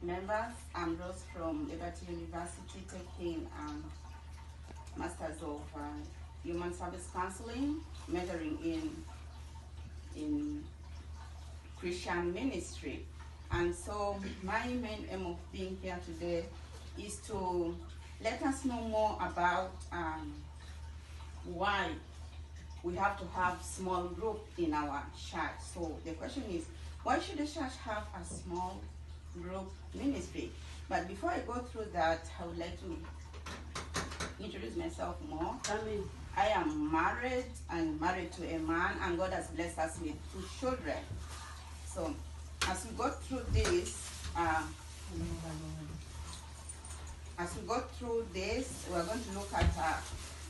members. I'm Rose from Liberty University, taking Masters of Human Service Counseling, majoring in Christian ministry. And so my main aim of being here today is to let us know more about why we have to have small group in our church. So the question is, why should the church have a small group ministry? But before I go through that, I would like to introduce myself more. I am married and married to a man, and God has blessed us with 2 children. So as we go through this, we're going to look at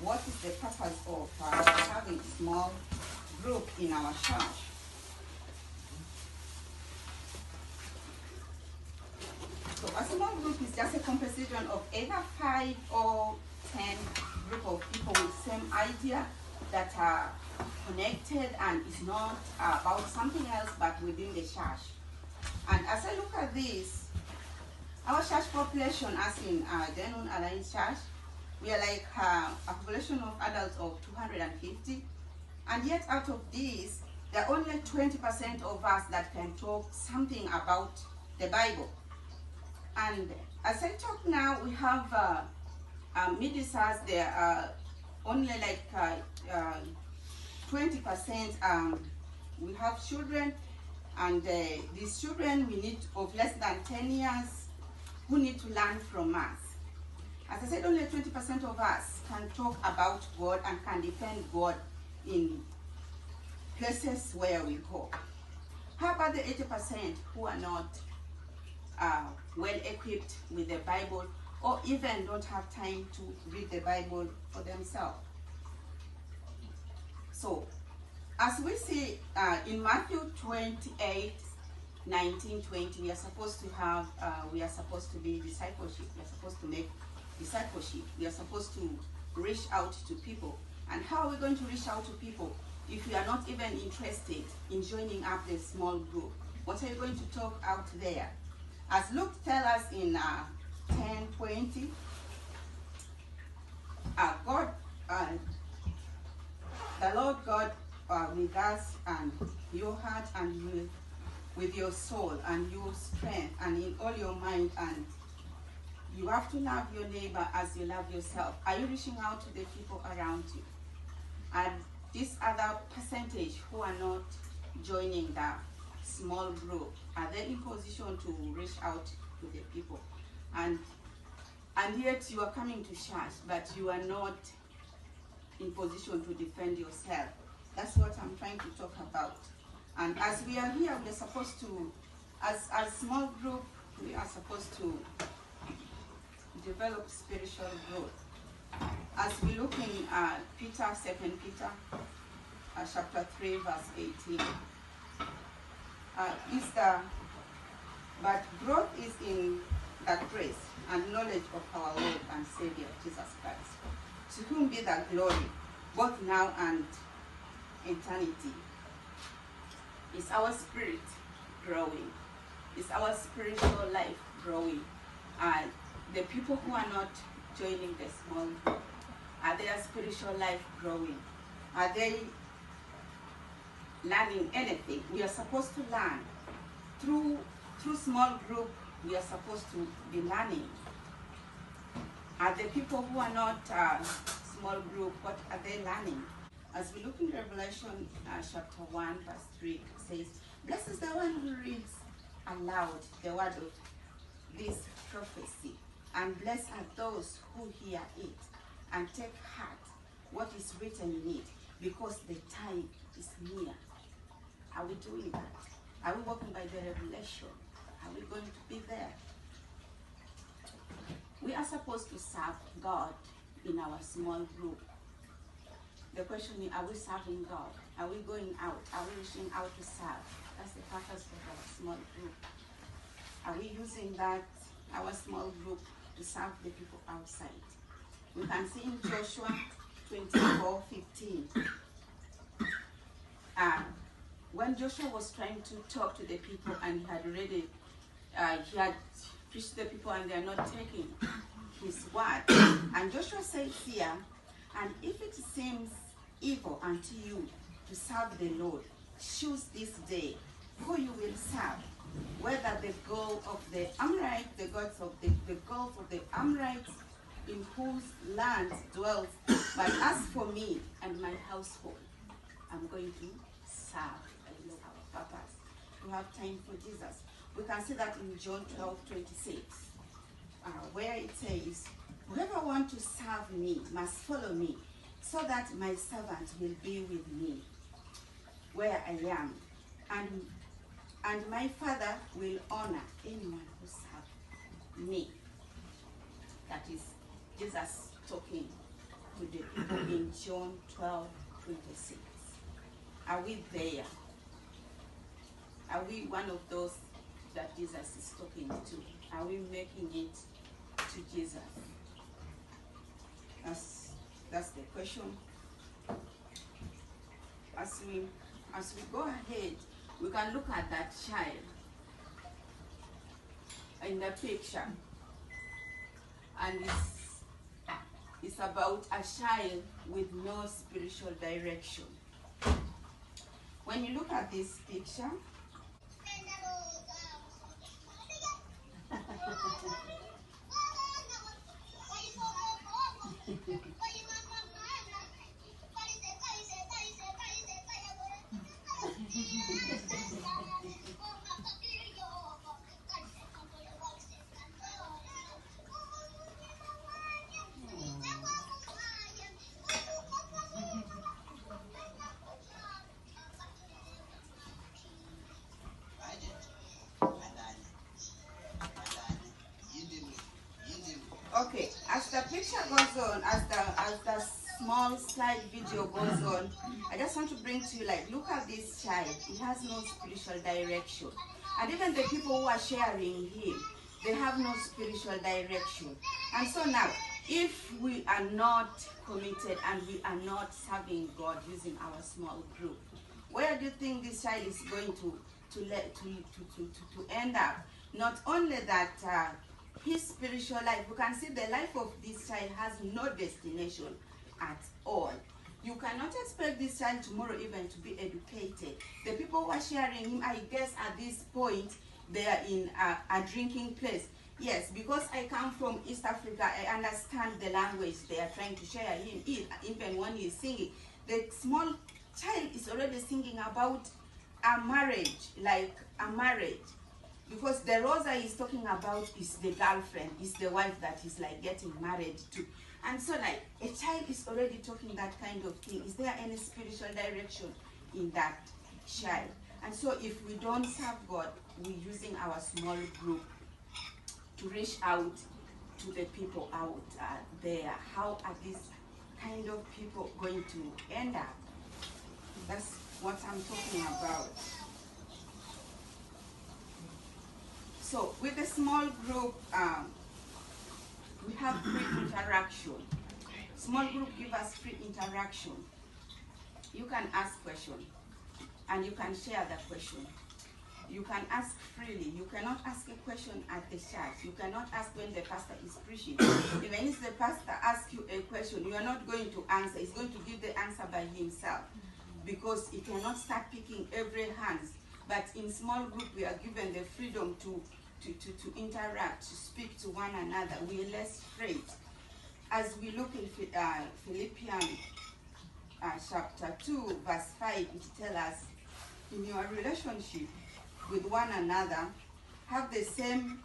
what is the purpose of having a small group in our church. So a small group is just a composition of either 5 or 10 group of people with same idea that are connected and is not about something else but within the church. And as I look at this, our church population, as in Genuine Alliance Church, we are like a population of adults of 250, and yet out of these, there are only 20% of us that can talk something about the Bible. And as I talk now, we have ministers. There are only like 20%. We have children, and these children we need of less than 10 years who need to learn from us. As I said, only 20% of us can talk about God and can defend God in places where we go. How about the 80% who are not well equipped with the Bible, or even don't have time to read the Bible for themselves? So, as we see in Matthew 28, 19, 20, we are supposed to be discipleship. We are supposed to make discipleship. We are supposed to reach out to people. And how are we going to reach out to people if we are not even interested in joining up the small group? What are you going to talk out there? As Luke tells us in 10:20, the Lord God with us and your heart and with your soul and your strength and in all your mind, and you have to love your neighbor as you love yourself. Are you reaching out to the people around you? And this other percentage who are not joining the small group, are they in position to reach out to the people? And yet you are coming to church, but you are not in position to defend yourself. That's what I'm trying to talk about. And as we are here, we are supposed to, as a small group, we are supposed to develop spiritual growth. As we look in Peter, 2 Peter, chapter 3, verse 18, but growth is in the grace and knowledge of our Lord and Savior, Jesus Christ, to whom be the glory, both now and eternity. Is our spirit growing? Is our spiritual life growing? The people who are not joining the small group, are their spiritual life growing? Are they learning anything? We are supposed to learn. Through small group, we are supposed to be learning. Are the people who are not small group, what are they learning? As we look in Revelation chapter 1, verse 3, it says, "Blessed is the one who reads aloud the word of this prophecy, and blessed are those who hear it and take heart what is written in it, because the time is near." Are we doing that? Are we walking by the revelation? Are we going to be there? We are supposed to serve God in our small group. The question is, are we serving God? Are we going out? Are we reaching out to serve? That's the purpose of our small group. Are we using that, our small group, to serve the people outside? We can see in Joshua 24:15. When Joshua was trying to talk to the people, and he had already, preach to the people and they are not taking his word. And Joshua says here, and if it seems evil unto you to serve the Lord, choose this day who you will serve, whether the God of the Amorites, the gods of the gods of the Amorites, in whose land dwells. But as for me and my household, I'm going to serve. That is our purpose, to have time for Jesus. We can see that in John 12:26, where it says, whoever wants to serve me must follow me, so that my servant will be with me where I am. And my Father will honor anyone who serves me. That is Jesus talking to the people in John 12:26. Are we there? Are we one of those that Jesus is talking to? Are we making it to Jesus? That's the question. As we go ahead, we can look at that child in the picture, and it's about a child with no spiritual direction. When you look at this picture, okay, as the picture goes on, as the small slide video goes on, I just want to bring to you, like, look at this child. He has no spiritual direction. And even the people who are sharing him, they have no spiritual direction. And so now, if we are not committed and we are not serving God using our small group, where do you think this child is going to end up? Not only that, his spiritual life, you can see the life of this child has no destination at all. You cannot expect this child tomorrow even to be educated. The people who are sharing him, I guess at this point, they are in a drinking place. Yes, because I come from East Africa, I understand the language they are trying to share him. Even when he is singing, the small child is already singing about a marriage, like a marriage. Because the Rosa he's talking about is the girlfriend, is the wife that he's like getting married to. And so like, a child is already talking that kind of thing. Is there any spiritual direction in that child? And so if we don't serve God, we're using our small group to reach out to the people out there. How are these kind of people going to end up? That's what I'm talking about. So with a small group, we have free interaction. Small group give us free interaction. You can ask questions, and you can share the question. You can ask freely. You cannot ask a question at the church. You cannot ask when the pastor is preaching. Even if the pastor asks you a question, you are not going to answer. He's going to give the answer by himself, because he cannot start picking every hand. But in small group, we are given the freedom to interact, to speak to one another. We are less afraid. As we look in Philippians chapter 2, verse 5, it tells us, in your relationship with one another, have the same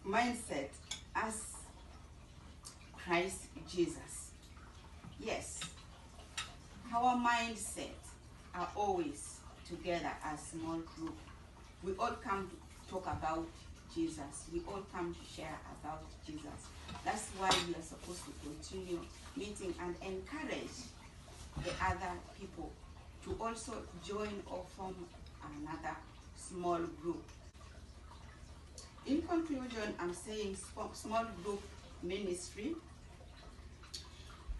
mindset as Christ Jesus. Yes, our mindsets are always together as small group. We all come to talk about Jesus. We all come to share about Jesus. That's why we are supposed to continue meeting and encourage the other people to also join or form another small group. In conclusion, I'm saying small group ministry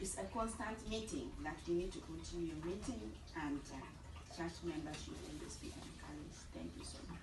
is a constant meeting that we need to continue meeting, and church members should always be encouraged. Thank you so much.